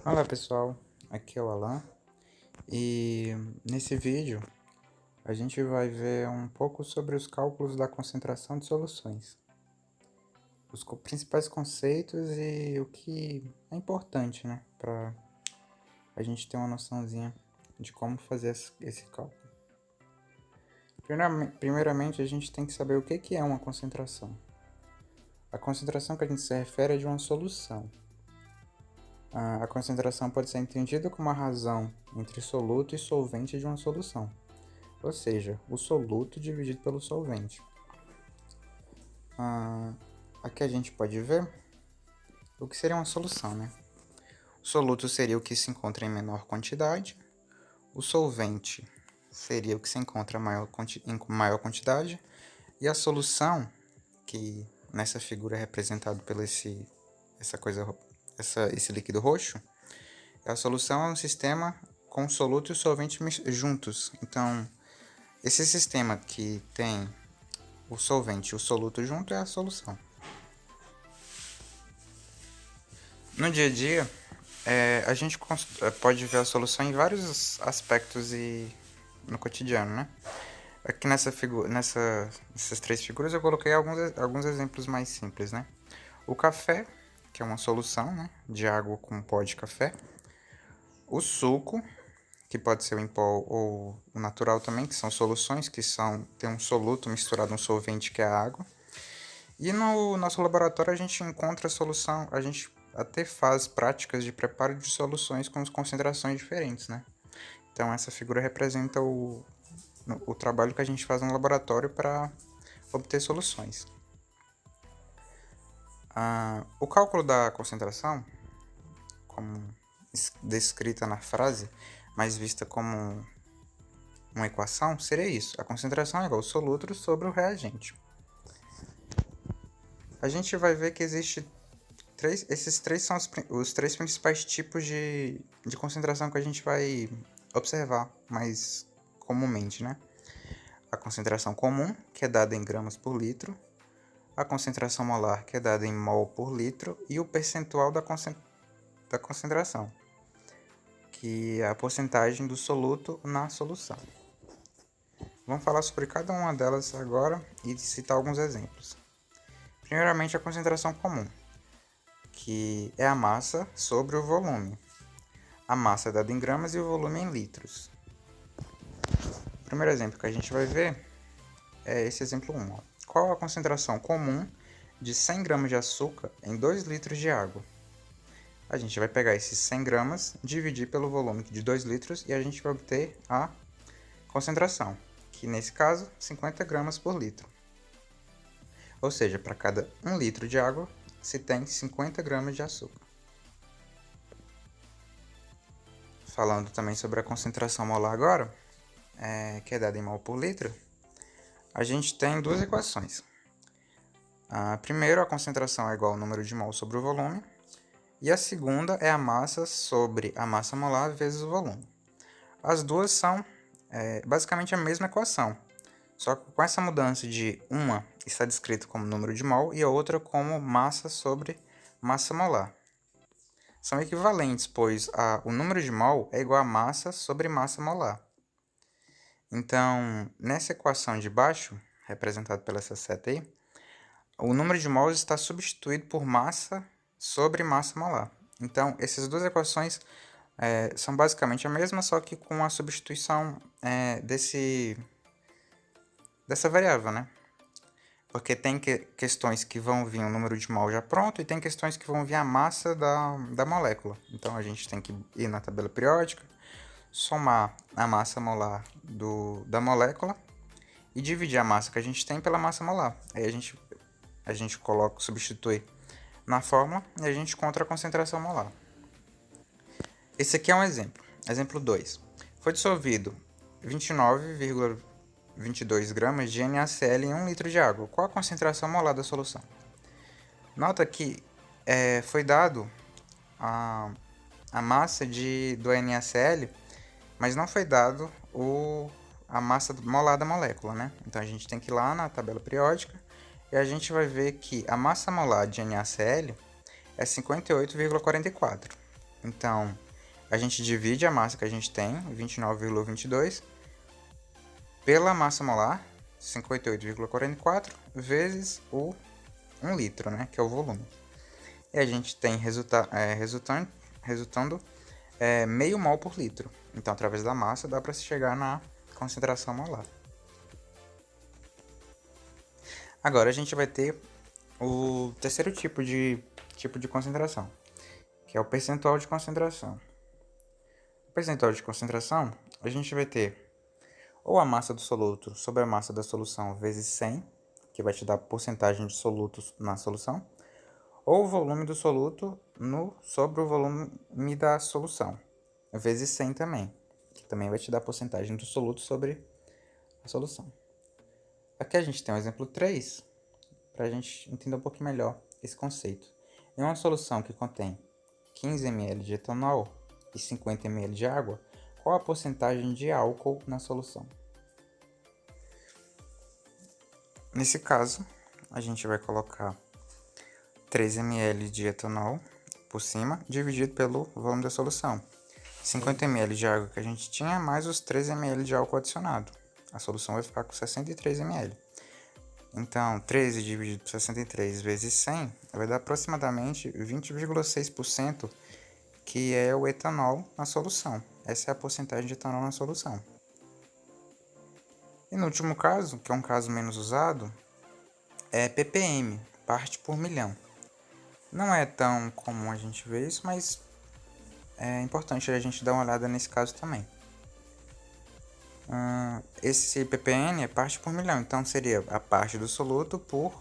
Olá pessoal, aqui é o Alan e nesse vídeo a gente vai ver um pouco sobre os cálculos da concentração de soluções, os principais conceitos e o que é importante, né, para a gente ter uma noçãozinha de como fazer esse cálculo. Primeiramente a gente tem que saber o que é uma concentração. A concentração que a gente se refere é de uma solução. A concentração pode ser entendida como a razão entre soluto e solvente de uma solução, ou seja, o soluto dividido pelo solvente. Aqui a gente pode ver o que seria uma solução, né? O soluto seria o que se encontra em menor quantidade, o solvente seria o que se encontra em maior quantidade, e a solução, que nessa figura é representado por esse líquido roxo, a solução é um sistema com o soluto e o solvente juntos. Então, esse sistema que tem o solvente e o soluto junto é a solução. No dia a dia, a gente pode ver a solução em vários aspectos e no cotidiano, né? Aqui nessas três figuras eu coloquei alguns exemplos mais simples, né? O café, que é uma solução, né, de água com pó de café. O suco, que pode ser o em pó ou o natural também, que são soluções que tem um soluto misturado a um solvente, que é a água. E no nosso laboratório a gente encontra a solução, a gente até faz práticas de preparo de soluções com concentrações diferentes, né? Então essa figura representa o trabalho que a gente faz no laboratório para obter soluções. O cálculo da concentração, como descrita na frase, mas vista como uma equação, seria isso. A concentração é igual ao soluto sobre o reagente. A gente vai ver que esses três são os três principais tipos de concentração que a gente vai observar mais comumente, né? A concentração comum, que é dada em gramas por litro, a concentração molar, que é dada em mol por litro, e o percentual da concentração, que é a porcentagem do soluto na solução. Vamos falar sobre cada uma delas agora e citar alguns exemplos. Primeiramente, a concentração comum, que é a massa sobre o volume. A massa é dada em gramas e o volume em litros. O primeiro exemplo que a gente vai ver é esse exemplo 1. Ó. Qual a concentração comum de 100 gramas de açúcar em 2 litros de água? A gente vai pegar esses 100 gramas, dividir pelo volume de 2 litros e a gente vai obter a concentração, que nesse caso, 50 gramas por litro. Ou seja, para cada 1 litro de água, se tem 50 gramas de açúcar. Falando também sobre a concentração molar agora, que é dada em mol por litro, a gente tem duas equações. Primeiro, a concentração é igual ao número de mol sobre o volume, e a segunda é a massa sobre a massa molar vezes o volume. As duas são basicamente a mesma equação, só que com essa mudança de uma está descrita como número de mol e a outra como massa sobre massa molar. São equivalentes, pois o número de mol é igual a massa sobre massa molar. Então, nessa equação de baixo, representada pela essa seta aí, o número de mols está substituído por massa sobre massa molar. Então, essas duas equações são basicamente a mesma, só que com a substituição dessa variável, né? Porque tem questões que vão vir o número de mol já pronto e tem questões que vão vir a massa da molécula. Então, a gente tem que ir na tabela periódica, somar a massa molar da molécula e dividir a massa que a gente tem pela massa molar. Aí a gente substitui na fórmula e a gente encontra a concentração molar. Esse aqui é um exemplo. Exemplo 2. Foi dissolvido 29,22 gramas de NaCl em 1 litro de água. Qual a concentração molar da solução? Nota que foi dado a massa do NaCl, mas não foi dado a massa molar da molécula, né? Então a gente tem que ir lá na tabela periódica e a gente vai ver que a massa molar de NaCl é 58,44. Então, a gente divide a massa que a gente tem, 29,22, pela massa molar, 58,44, vezes o 1 litro, né, que é o volume. E a gente tem resultando meio mol por litro. Então, através da massa, dá para se chegar na concentração molar. Agora, a gente vai ter o terceiro tipo de concentração, que é o percentual de concentração. O percentual de concentração, a gente vai ter ou a massa do soluto sobre a massa da solução vezes 100, que vai te dar a porcentagem de solutos na solução, ou o volume do soluto sobre o volume da solução, vezes 100 também, que também vai te dar a porcentagem do soluto sobre a solução. Aqui a gente tem o exemplo 3, para a gente entender um pouquinho melhor esse conceito. Em uma solução que contém 15 ml de etanol e 50 ml de água, qual a porcentagem de álcool na solução? Nesse caso, a gente vai colocar 3 ml de etanol por cima, dividido pelo volume da solução. 50 ml de água que a gente tinha, mais os 3 ml de álcool adicionado. A solução vai ficar com 63 ml. Então, 13 dividido por 63 vezes 100 vai dar aproximadamente 20,6%, que é o etanol na solução. Essa é a porcentagem de etanol na solução. E no último caso, que é um caso menos usado, é ppm, parte por milhão. Não é tão comum a gente ver isso, mas é importante a gente dar uma olhada nesse caso também. Esse ppm é parte por milhão, então seria a parte do soluto por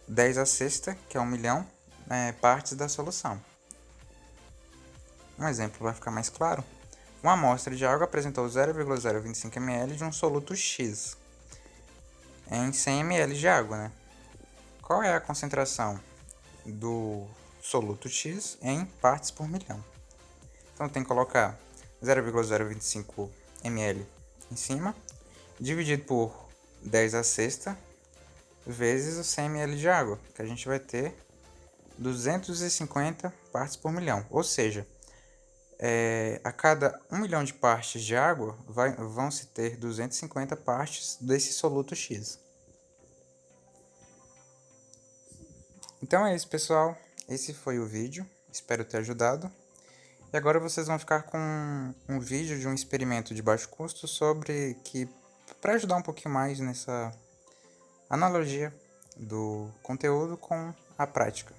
10 a sexta, que é 1 milhão, partes da solução. Um exemplo vai ficar mais claro. Uma amostra de água apresentou 0,025 ml de um soluto X em 100 ml de água, né? Qual é a concentração do soluto X em partes por milhão? Então tem que colocar 0,025 ml em cima, dividido por 10 a sexta, vezes os 100 ml de água, que a gente vai ter 250 partes por milhão. Ou seja, a cada 1 milhão de partes de água, vão se ter 250 partes desse soluto X. Então é isso, pessoal. Esse foi o vídeo. Espero ter ajudado. E agora vocês vão ficar com um vídeo de um experimento de baixo custo para ajudar um pouquinho mais nessa analogia do conteúdo com a prática.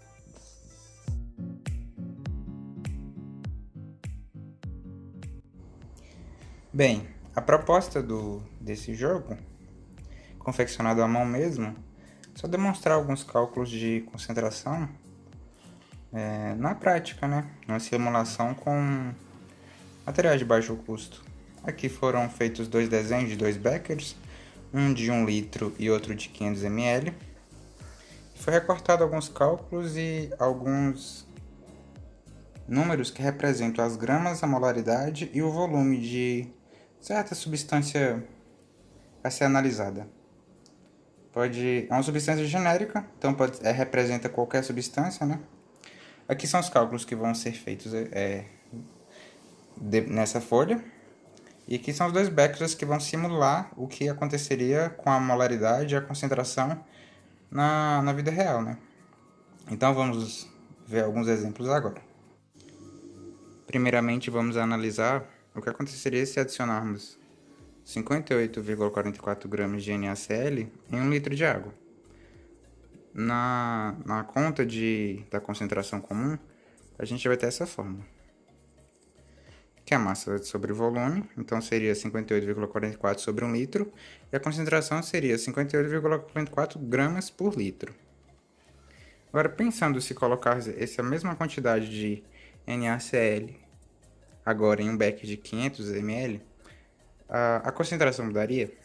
Bem, a proposta desse jogo, confeccionado à mão mesmo, é só demonstrar alguns cálculos de concentração na prática, né? Uma simulação com materiais de baixo custo. Aqui foram feitos dois desenhos de 2 beckers, um de 1 litro e outro de 500 ml. Foi recortado alguns cálculos e alguns números que representam as gramas, a molaridade e o volume de certa substância a ser analisada. É uma substância genérica, então representa qualquer substância, né? Aqui são os cálculos que vão ser feitos nessa folha. E aqui são os 2 beckers que vão simular o que aconteceria com a molaridade e a concentração na vida real, né? Então vamos ver alguns exemplos agora. Primeiramente vamos analisar o que aconteceria se adicionarmos 58,44 gramas de NaCl em 1 litro de água. Na conta da concentração comum, a gente vai ter essa fórmula, que é a massa sobre o volume, então seria 58,44 sobre 1 litro, e a concentração seria 58,44 gramas por litro. Agora, pensando se colocar essa mesma quantidade de NaCl agora em um becker de 500 ml, a concentração mudaria?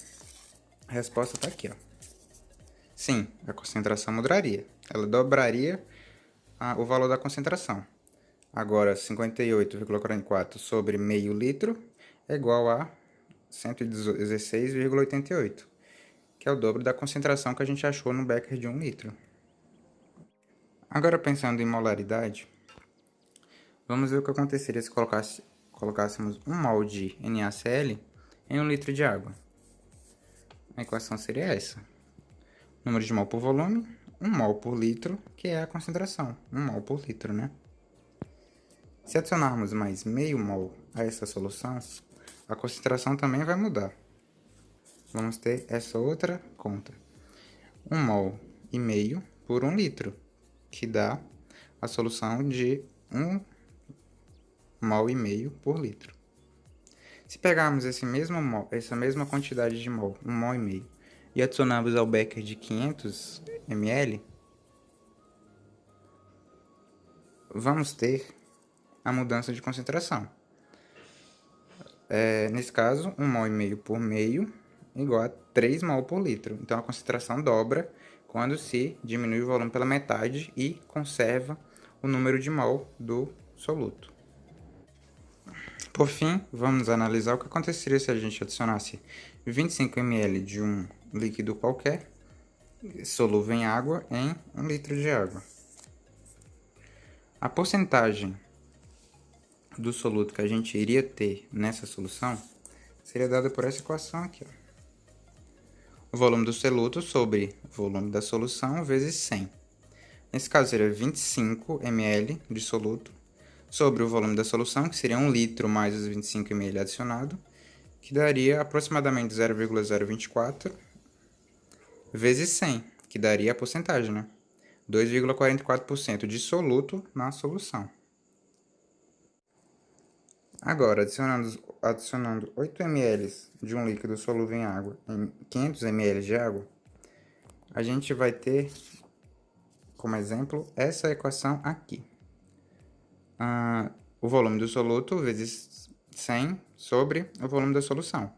A resposta está aqui, ó. Sim, a concentração mudaria. Ela dobraria o valor da concentração. Agora, 58,44 sobre meio litro é igual a 116,88, que é o dobro da concentração que a gente achou no becker de 1 litro. Agora, pensando em molaridade, Vamos ver o que aconteceria se colocássemos 1 mol de NaCl em 1 litro de água. A equação seria essa. Número de mol por volume, 1 mol por litro, que é a concentração. 1 mol por litro, né? Se adicionarmos mais meio mol a essa solução, a concentração também vai mudar. Vamos ter essa outra conta. 1 mol e meio por 1 litro, que dá a solução de 1 mol e meio por litro. Se pegarmos essa mesma quantidade de mol, 1 mol e meio, e adicionarmos ao becker de 500 ml, vamos ter a mudança de concentração. Nesse caso, 1 mol e meio por meio igual a 3 mol por litro. Então, a concentração dobra quando se diminui o volume pela metade e conserva o número de mol do soluto. Por fim, vamos analisar o que aconteceria se a gente adicionasse 25 ml de um líquido qualquer, solúvel em água, em 1 litro de água. A porcentagem do soluto que a gente iria ter nessa solução seria dada por essa equação aqui, ó. O volume do soluto sobre o volume da solução vezes 100. Nesse caso seria 25 ml de soluto sobre o volume da solução, que seria 1 litro mais os 25 ml adicionado, que daria aproximadamente 0,024 vezes 100, que daria a porcentagem, né? 2,44% de soluto na solução. Agora, adicionando 8 ml de um líquido solúvel em água em 500 ml de água, a gente vai ter, como exemplo, essa equação aqui. O volume do soluto vezes 100 sobre o volume da solução.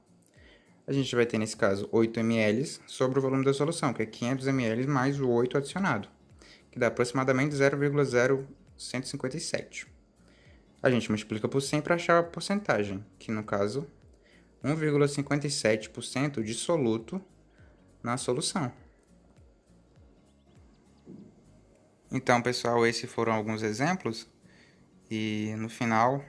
A gente vai ter, nesse caso, 8 ml sobre o volume da solução, que é 500 ml mais o 8 adicionado, que dá aproximadamente 0,0157. A gente multiplica por 100 para achar a porcentagem, que no caso, 1,57% de soluto na solução. Então, pessoal, esses foram alguns exemplos. E no final,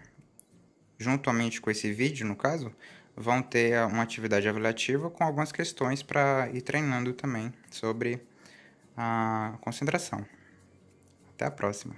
juntamente com esse vídeo, no caso, vão ter uma atividade avaliativa com algumas questões para ir treinando também sobre a concentração. Até a próxima!